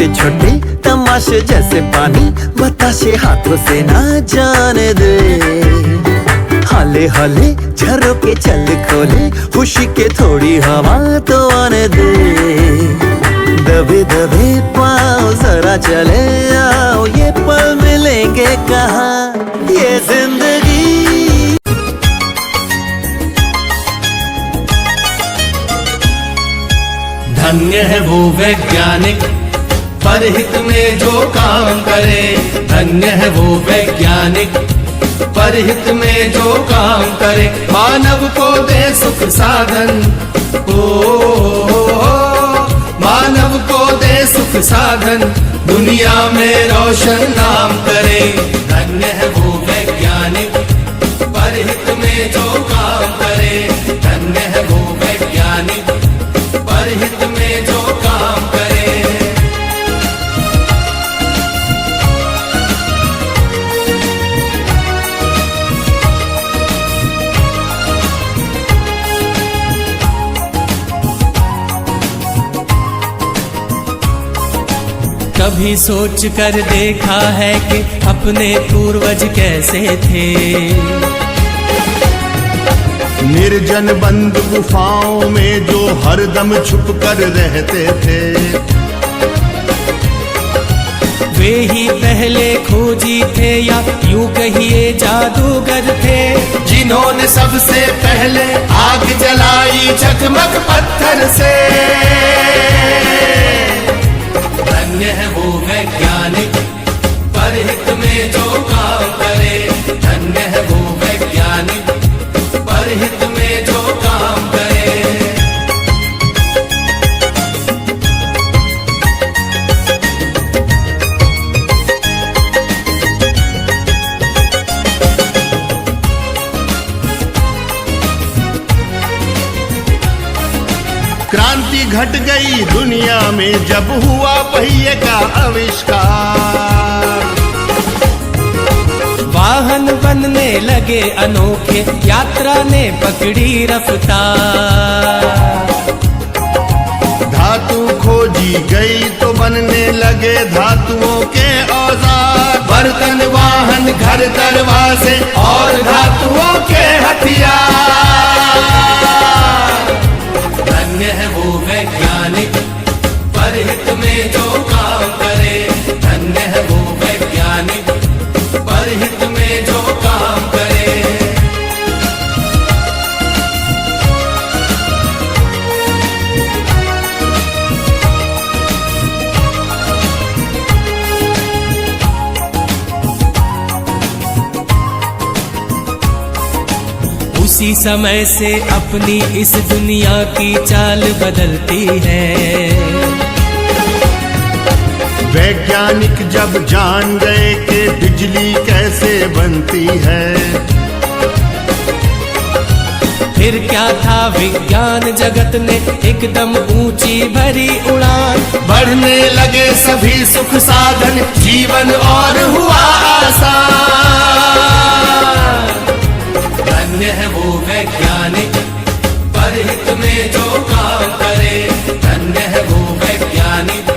छोटे छोटे तमाशे जैसे पानी बताशे हाथों से ना जाने दे। हाले हाले झरोके चल खोले, खुशी के थोड़ी हवा तो आने दे। दबे दबे पाँव जरा चले आओ, ये पल मिलेंगे कहाँ, ये जिंदगी। धन्य है वो वैज्ञानिक परहित में जो काम करे। धन्य है वो वैज्ञानिक परहित में जो काम करे। मानव को दे सुख साधन, ओ मानव को दे सुख साधन, दुनिया में रोशन नाम करे। धन्य है वो वैज्ञानिक परहित में जो काम करे। धन्य है वो वैज्ञानिक परहित में जो काम करे। कभी सोच कर देखा है कि अपने पूर्वज कैसे थे। निर्जन बंद गुफाओं में जो हरदम छुप कर रहते थे। वे ही पहले खोजी थे या यूं कहिए जादूगर थे, जिन्होंने सबसे पहले आग जलाई चकमक पत्थर से। धन्य है वो वैज्ञानिक परहित में जो काम करे। धन्य है वो वैज्ञानिक परहित में जो काम करे। क्रांति घट गई दुनिया में जब हुआ पहिए का आविष्कार। वाहन बनने लगे अनोखे, यात्रा ने पकड़ी रफ्तार। धातु खोजी गई तो बनने लगे धातुओं के औजार। बर्तन वाहन घर दरवाजे और धातुओं के हथियार। धन्य है वो वैज्ञानिक परहित में जो काम करे। धन्य है वो वैज्ञानिक परहित में जो काम करे। उसी समय से अपनी इस दुनिया की चाल बदलती है। वैज्ञानिक जब जान गए कि बिजली कैसे बनती है। फिर क्या था विज्ञान जगत ने एकदम ऊंची भरी उड़ान। बढ़ने लगे सभी सुख साधन, जीवन और हुआ आसान। धन्य है वो वैज्ञानिक परहित में जो काम करे। धन्य है वो वैज्ञानिक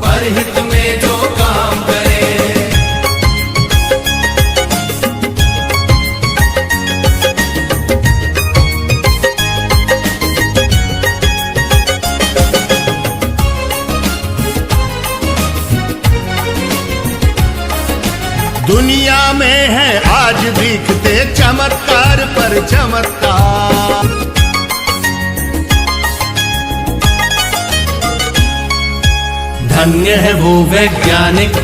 परहित में जो काम करे। दुनिया में है आज दिखते चमत्कार पर चमत्कार। धन्य है वो वैज्ञानिक